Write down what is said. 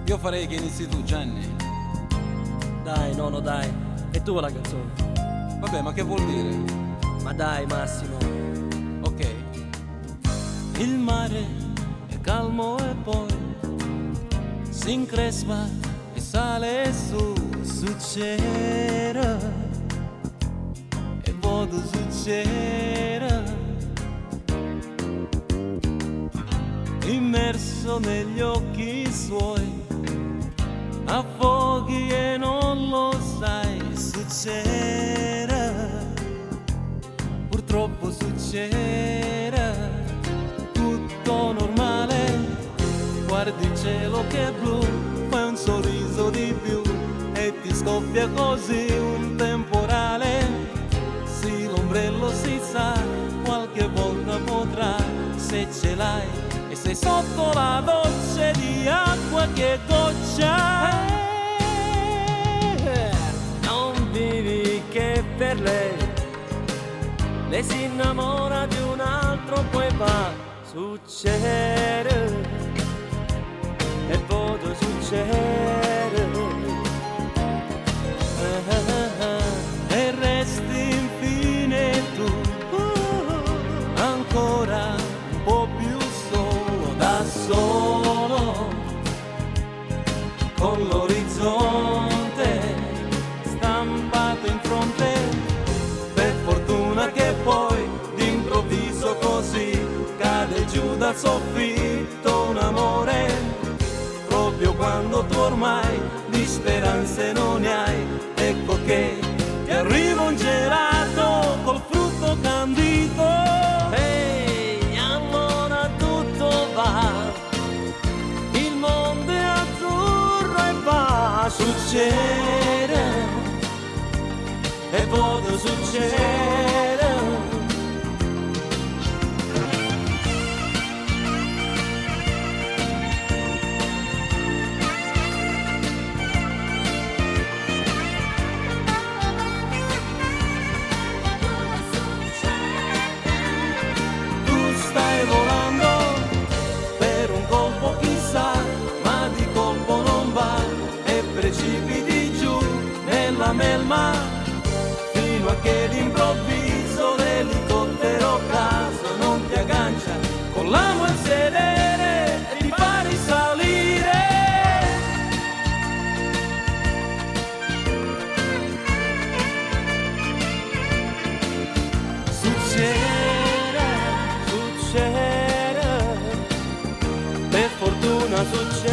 Io farei che inizi tu, Gianni. Dai, nonno, dai. È tua la canzone. Vabbè, ma che vuol dire? Ma dai, Massimo. Ok. Il mare è calmo e poi si increspa e sale su. Succederà e poi succederà. Immerso negli occhi suoi, affoghi e non lo sai. Succederà, purtroppo succederà. Tutto normale, guardi il cielo che è blu, fai un sorriso di più e ti scoppia così un temporale. Sì, l'ombrello si sa, qualche volta potrà, se ce l'hai e sei sotto la doccia di acqua che goccia. Non vivi che per lei si innamora di un altro, poi va. Succede e poi succede e resti infine tu ancora un po' più solo, da solo, con l'orizzonte stampato in fronte. Per fortuna che poi d'improvviso così cade giù dal soffitto un amore, proprio quando tu ormai di speranze non ne hai. Ecco che ti arriva un gelato col frutto candito, ehi, allora tutto va, il mondo è azzurro e va. Succede e poi succede. Stai volando per un colpo chissà, ma di colpo non va e precipiti giù nella melma, fino a che d'improvviso l'elicottero caso non ti aggancia con l'amo al sedere e ti fa risalire. Succede, per fortuna succede.